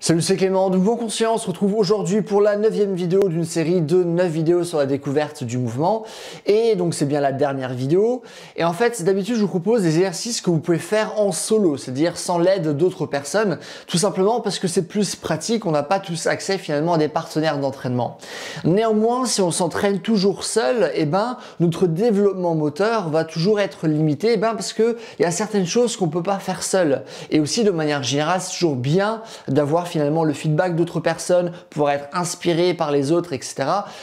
Salut, c'est Clément de Mouvement Conscient. On se retrouve aujourd'hui pour la 9e vidéo d'une série de 9 vidéos sur la découverte du mouvement. Et donc c'est bien la dernière vidéo. Et en fait, d'habitude, je vous propose des exercices que vous pouvez faire en solo, c'est-à-dire sans l'aide d'autres personnes, tout simplement parce que c'est plus pratique, on n'a pas tous accès finalement à des partenaires d'entraînement. Néanmoins, si on s'entraîne toujours seul, notre développement moteur va toujours être limité, parce qu'il y a certaines choses qu'on ne peut pas faire seul. Et aussi, de manière générale, c'est toujours bien d'avoir finalement le feedback d'autres personnes, pouvoir être inspiré par les autres, etc.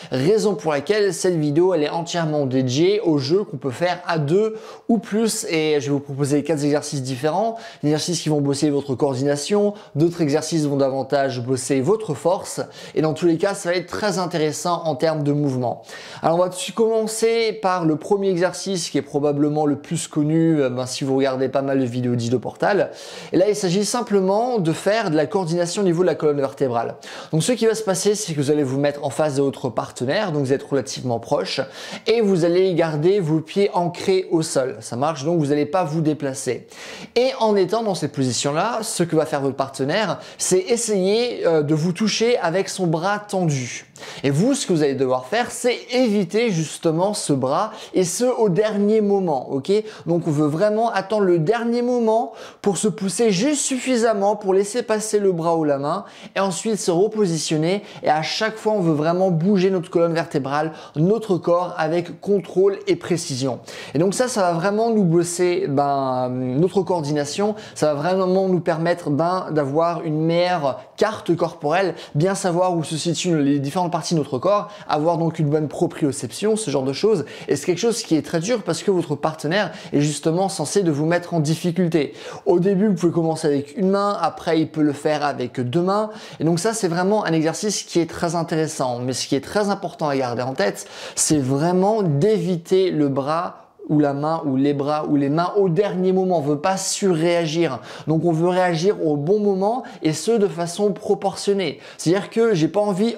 Raison pour laquelle cette vidéo elle est entièrement dédiée aux jeux qu'on peut faire à deux ou plus, et je vais vous proposer 4 exercices différents, des exercices qui vont bosser votre coordination, d'autres exercices vont davantage bosser votre force, et dans tous les cas ça va être très intéressant en termes de mouvement. Alors on va commencer par le premier exercice qui est probablement le plus connu si vous regardez pas mal de vidéos d'Ido Portal, et là il s'agit simplement de faire de la coordination au niveau de la colonne vertébrale. Donc ce qui va se passer, c'est que vous allez vous mettre en face de votre partenaire, donc vous êtes relativement proche, et vous allez garder vos pieds ancrés au sol. Ça marche, donc vous n'allez pas vous déplacer. Et en étant dans cette position-là, ce que va faire votre partenaire, c'est essayer de vous toucher avec son bras tendu. Et vous, ce que vous allez devoir faire, c'est éviter justement ce bras, et ce au dernier moment, ok? Donc on veut vraiment attendre le dernier moment pour se pousser juste suffisamment pour laisser passer le bras ou la main, et ensuite se repositionner, et à chaque fois on veut vraiment bouger notre colonne vertébrale, notre corps avec contrôle et précision. Et donc ça va vraiment nous bosser notre coordination, ça va vraiment nous permettre d'avoir une meilleure carte corporelle, bien savoir où se situent les différentes parties de notre corps, avoir donc une bonne proprioception, ce genre de choses. Et c'est quelque chose qui est très dur parce que votre partenaire est justement censé de vous mettre en difficulté. Au début, vous pouvez commencer avec une main, après il peut le faire avec 2 mains. Et donc ça, c'est vraiment un exercice qui est très intéressant. Mais ce qui est très important à garder en tête, c'est vraiment d'éviter le bras ou la main, ou les bras, ou les mains au dernier moment. On ne veut pas surréagir. Donc on veut réagir au bon moment, et ce de façon proportionnée. C'est-à-dire que j'ai pas envie,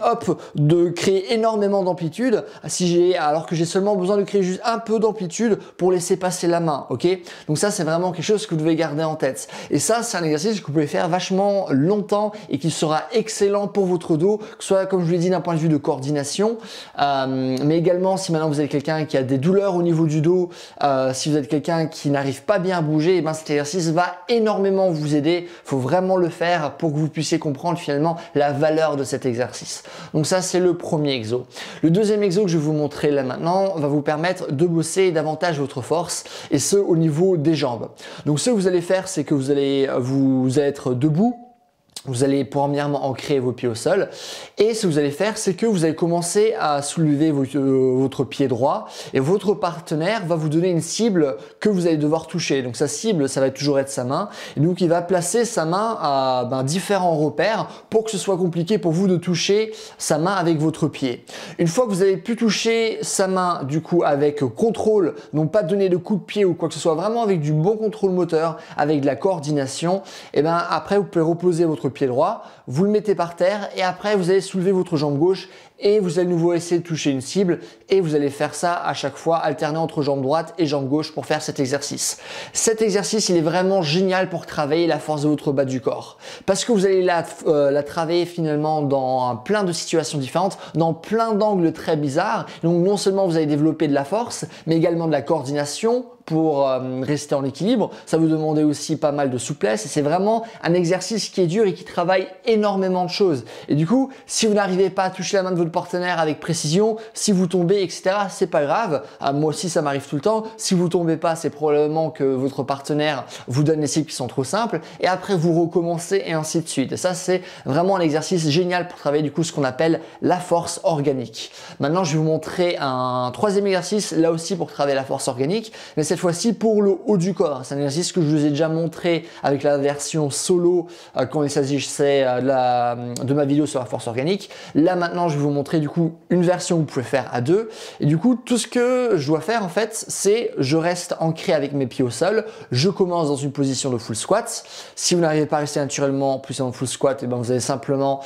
de créer énormément d'amplitude, alors que j'ai seulement besoin de créer juste un peu d'amplitude pour laisser passer la main, ok? Donc ça, c'est vraiment quelque chose que vous devez garder en tête. Et ça, c'est un exercice que vous pouvez faire vachement longtemps et qui sera excellent pour votre dos, que ce soit, comme je vous l'ai dit, d'un point de vue de coordination, mais également si maintenant vous avez quelqu'un qui a des douleurs au niveau du dos, si vous êtes quelqu'un qui n'arrive pas bien à bouger, cet exercice va énormément vous aider. Il faut vraiment le faire pour que vous puissiez comprendre finalement la valeur de cet exercice. Donc ça, c'est le premier exo. Le deuxième exo que je vais vous montrer là maintenant va vous permettre de bosser davantage votre force, et ce au niveau des jambes. Donc ce que vous allez faire, c'est que vous allez être debout. Vous allez premièrement ancrer vos pieds au sol, et ce que vous allez faire, c'est que vous allez commencer à soulever votre pied droit, et votre partenaire va vous donner une cible que vous allez devoir toucher. Donc sa cible, ça va toujours être sa main, et donc il va placer sa main à différents repères pour que ce soit compliqué pour vous de toucher sa main avec votre pied. Une fois que vous avez pu toucher sa main du coup avec contrôle, non pas donner de coup de pied ou quoi que ce soit, vraiment avec du bon contrôle moteur, avec de la coordination, et après vous pouvez reposer votre pied droit, vous le mettez par terre, et après vous allez soulever votre jambe gauche, et vous allez de nouveau essayer de toucher une cible, et vous allez faire ça à chaque fois, alterner entre jambe droite et jambe gauche pour faire cet exercice. Cet exercice, il est vraiment génial pour travailler la force de votre bas du corps, parce que vous allez la travailler finalement dans plein de situations différentes, dans plein d'angles très bizarres. Donc non seulement vous allez développer de la force, mais également de la coordination pour rester en équilibre. Ça vous demande aussi pas mal de souplesse, et c'est vraiment un exercice qui est dur et qui travaille énormément de choses. Et du coup, si vous n'arrivez pas à toucher la main de votre partenaire avec précision, si vous tombez, etc., c'est pas grave. Moi aussi, ça m'arrive tout le temps. Si vous tombez pas, c'est probablement que votre partenaire vous donne des cibles qui sont trop simples, et après vous recommencez, et ainsi de suite. Et ça, c'est vraiment un exercice génial pour travailler du coup ce qu'on appelle la force organique. Maintenant, je vais vous montrer un troisième exercice, là aussi pour travailler la force organique, mais cette fois-ci pour le haut du corps. C'est un exercice que je vous ai déjà montré avec la version solo quand il s'agissait de ma vidéo sur la force organique. Là maintenant, je vais vous montrer du coup une version que vous pouvez faire à deux. Et du coup, tout ce que je dois faire en fait, c'est je reste ancré avec mes pieds au sol. Je commence dans une position de full squat. Si vous n'arrivez pas à rester naturellement en position de full squat, vous allez simplement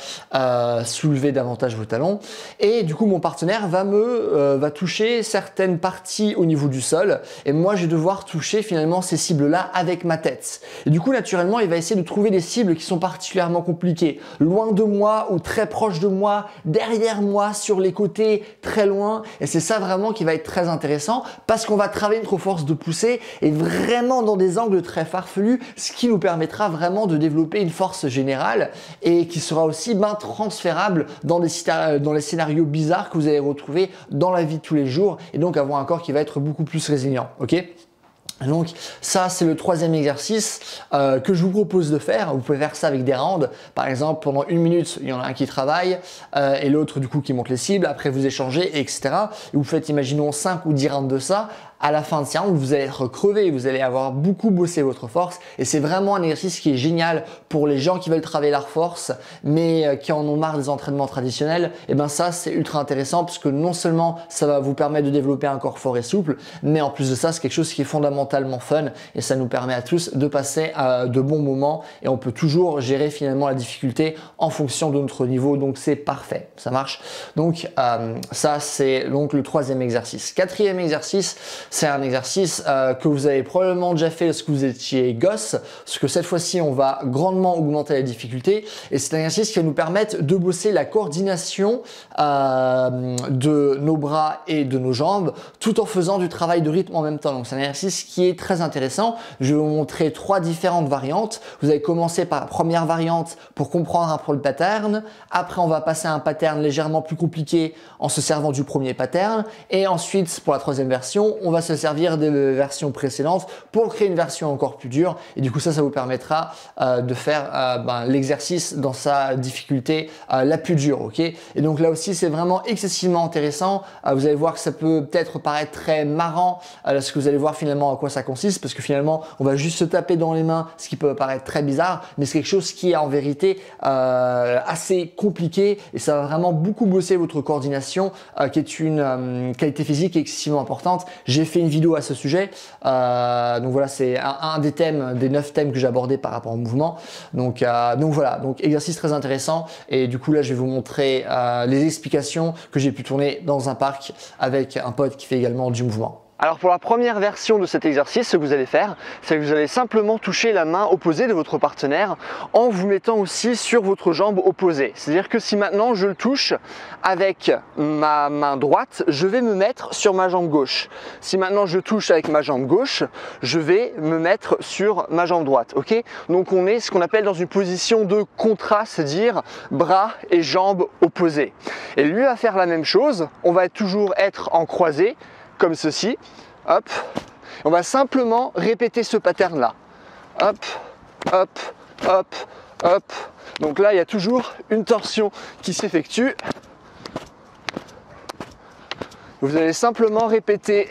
soulever davantage vos talons. Et du coup, mon partenaire va toucher certaines parties au niveau du sol. Et moi, je vais devoir toucher finalement ces cibles-là avec ma tête. Et du coup, naturellement, il va essayer de trouver des cibles qui sont particulièrement compliquées. Loin de moi ou très proche de moi, derrière moi, sur les côtés, très loin. Et c'est ça vraiment qui va être très intéressant parce qu'on va travailler notre force de poussée et vraiment dans des angles très farfelus, ce qui nous permettra vraiment de développer une force générale et qui sera aussi transférable dans les scénarios bizarres que vous allez retrouver dans la vie de tous les jours et donc avoir un corps qui va être beaucoup plus résilient. Ok ? Donc ça c'est le troisième exercice que je vous propose de faire. Vous pouvez faire ça avec des rounds. Par exemple pendant 1 minute il y en a un qui travaille et l'autre du coup qui monte les cibles. Après vous échangez etc. Et vous faites imaginons 5 ou 10 rounds de ça. À la fin de ces rounds, vous allez être crevé, vous allez avoir beaucoup bossé votre force et c'est vraiment un exercice qui est génial pour les gens qui veulent travailler leur force mais qui en ont marre des entraînements traditionnels. Et ben ça c'est ultra intéressant parce que non seulement ça va vous permettre de développer un corps fort et souple, mais en plus de ça c'est quelque chose qui est fondamentalement fun et ça nous permet à tous de passer de bons moments et on peut toujours gérer finalement la difficulté en fonction de notre niveau, donc c'est parfait, ça marche. Donc ça c'est donc le troisième exercice. Quatrième exercice, c'est un exercice que vous avez probablement déjà fait lorsque vous étiez gosse, parce que cette fois-ci, on va grandement augmenter la difficulté et c'est un exercice qui va nous permettre de bosser la coordination de nos bras et de nos jambes tout en faisant du travail de rythme en même temps. Donc c'est un exercice qui est très intéressant. Je vais vous montrer 3 différentes variantes. Vous allez commencer par la première variante pour comprendre un peu le pattern. Après, on va passer à un pattern légèrement plus compliqué en se servant du premier pattern et ensuite, pour la troisième version, on va se servir des versions précédentes pour créer une version encore plus dure et du coup ça vous permettra de faire l'exercice dans sa difficulté la plus dure. Ok, et donc là aussi c'est vraiment excessivement intéressant. Vous allez voir que ça peut peut-être paraître très marrant lorsque vous allez voir finalement à quoi ça consiste parce que finalement on va juste se taper dans les mains, ce qui peut paraître très bizarre mais c'est quelque chose qui est en vérité assez compliqué et ça va vraiment beaucoup bosser votre coordination qui est une qualité physique excessivement importante. J'ai fait une vidéo à ce sujet, donc voilà, c'est un des thèmes, des 9 thèmes que j'ai abordés par rapport au mouvement. Donc voilà, donc exercice très intéressant et du coup là je vais vous montrer les explications que j'ai pu tourner dans un parc avec un pote qui fait également du mouvement. Alors pour la première version de cet exercice, ce que vous allez faire, c'est que vous allez simplement toucher la main opposée de votre partenaire en vous mettant aussi sur votre jambe opposée. C'est-à-dire que si maintenant je le touche avec ma main droite, je vais me mettre sur ma jambe gauche. Si maintenant je touche avec ma jambe gauche, je vais me mettre sur ma jambe droite. Ok ? Donc on est ce qu'on appelle dans une position de contraste, c'est-à-dire bras et jambes opposés. Et lui va faire la même chose, on va toujours être en croisé, comme ceci, hop, on va simplement répéter ce pattern là, hop, hop, hop, hop, donc là il y a toujours une torsion qui s'effectue, vous allez simplement répéter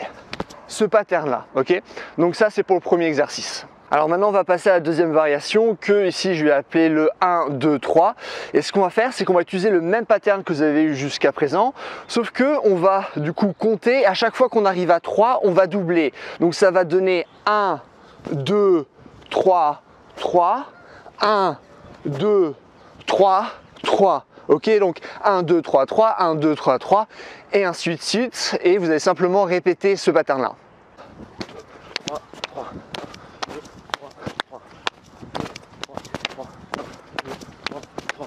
ce pattern là, ok, donc ça c'est pour le premier exercice. Alors maintenant on va passer à la deuxième variation que ici je vais appeler le 1, 2, 3 et ce qu'on va faire c'est qu'on va utiliser le même pattern que vous avez eu jusqu'à présent sauf que on va du coup compter, à chaque fois qu'on arrive à 3 on va doubler, donc ça va donner 1, 2, 3, 3, 1, 2, 3, 3. Ok, donc 1, 2, 3, 3, 1, 2, 3, 3 et ainsi de suite et vous allez simplement répéter ce pattern là. 3, 3.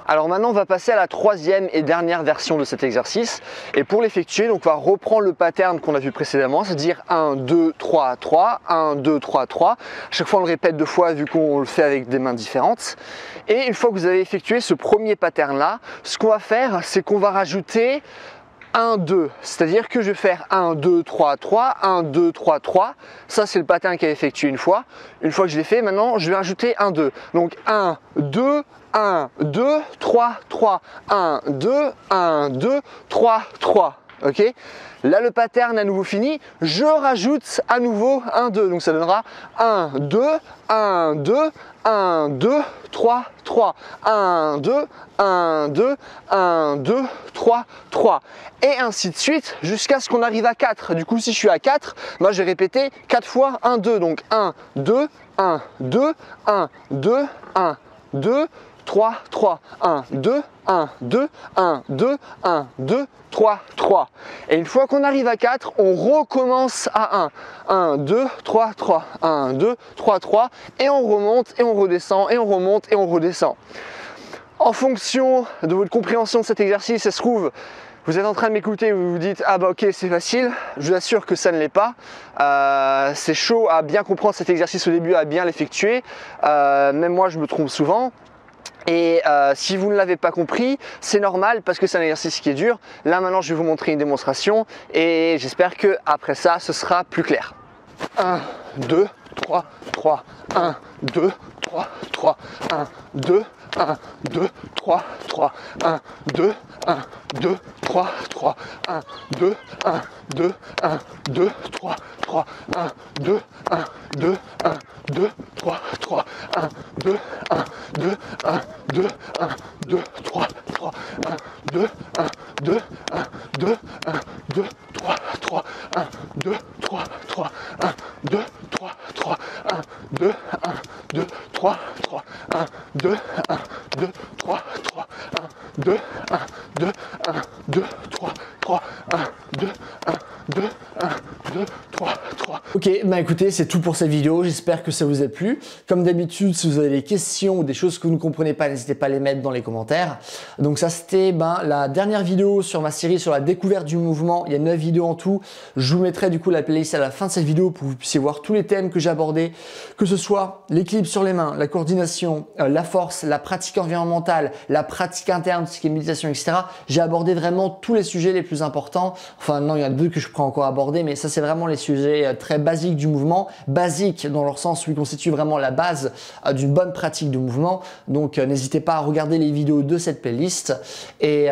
Alors maintenant on va passer à la troisième et dernière version de cet exercice et pour l'effectuer donc on va reprendre le pattern qu'on a vu précédemment, c'est-à-dire 1, 2, 3, 3, 1, 2, 3, 3. À chaque fois on le répète 2 fois vu qu'on le fait avec des mains différentes. Et une fois que vous avez effectué ce premier pattern là, ce qu'on va faire c'est qu'on va rajouter 1, 2, c'est-à-dire que je vais faire 1, 2, 3, 3, 1, 2, 3, 3, ça c'est le pattern qui a effectué une fois que je l'ai fait, maintenant je vais rajouter 1, 2, donc 1, 2, 1, 2, 3, 3, 1, 2, 1, 2, 3, 3, ok. Là le pattern à nouveau fini, je rajoute à nouveau 1, 2, donc ça donnera 1, 2, 1, 2, 1, 2, 3, 3, 1, 2, 1, 2, 1, 2, 3, 3 et ainsi de suite jusqu'à ce qu'on arrive à 4. Du coup si je suis à 4, moi je vais répéter 4 fois 1, 2, donc 1, 2, 1, 2, 1, 2, 1, 2, 3, 3. 1, 2, 1, 2, 1, 2, 1, 2, 3, 3. Et une fois qu'on arrive à 4, on recommence à 1. 1, 2, 3, 3. 1, 2, 3, 3. Et on remonte et on redescend et on remonte et on redescend. En fonction de votre compréhension de cet exercice, ça se trouve, vous êtes en train de m'écouter et vous vous dites « Ah bah ok, c'est facile », je vous assure que ça ne l'est pas. C'est chaud à bien comprendre cet exercice au début, à bien l'effectuer. Même moi, je me trompe souvent. Et si vous ne l'avez pas compris, c'est normal parce que c'est un exercice qui est dur. Là maintenant, je vais vous montrer une démonstration et j'espère que après ça, ce sera plus clair. 1, 2, 3, 3. 1, 2, 3, 3. 1, 2, 1, 2, 3, 3. 1, 2, 1, 2, 3, 3. 1, 2, 1, 2, 1, 2, 3, 3. 1, 2, 1, 2, 1, 2, 3, 3. 1, 2, 1, 2, 1, 2, 1, 2, 3, 3. 1, 2, 1, 2, 1, 2, 1, 2, 3, 3. 1, 2, 3, 3. 1, 2, 3, 3. 1, 2, 1, 2, 3, 3. 1, 2, 1, 2, 3, 3. 1, 2, 1, 2, 1, 2, 3, 3. 1, 2, 1, 2, 1, 2, 3, 3. Ok, bah écoutez, c'est tout pour cette vidéo. J'espère que ça vous a plu. Comme d'habitude, si vous avez des questions ou des choses que vous ne comprenez pas, n'hésitez pas à les mettre dans les commentaires. Donc ça, c'était la dernière vidéo sur ma série sur la découverte du mouvement. Il y a 9 vidéos en tout. Je vous mettrai du coup la playlist à la fin de cette vidéo pour que vous puissiez voir tous les thèmes que j'ai abordés, que ce soit l'équilibre sur les mains, la coordination, la force, la pratique environnementale, la pratique interne, ce qui est méditation, etc. J'ai abordé vraiment tous les sujets les plus importants. Enfin non, il y en a 2 que je pourrais encore aborder, mais ça c'est vraiment les sujets très basiques du mouvement, basiques dans leur sens où ils constituent vraiment la base d'une bonne pratique de mouvement. Donc n'hésitez pas à regarder les vidéos de cette playlist et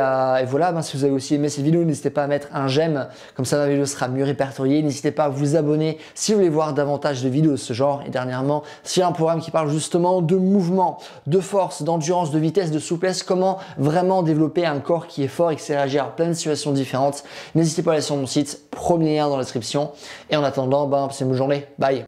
voilà, si vous avez aussi aimé cette vidéo, n'hésitez pas à mettre un j'aime, comme ça ma vidéo sera mieux répertoriée. N'hésitez pas à vous abonner si vous voulez voir davantage de vidéos de ce genre. Et dernièrement, s'il y a un programme qui parle justement de mouvement, de force, d'endurance, de vitesse, de souplesse, comment vraiment développer un corps qui est fort et qui sait réagir à plein de situations différentes, n'hésitez pas à aller sur mon site, premier lien dans la description. Et en attendant, passez une bonne journée. Bye.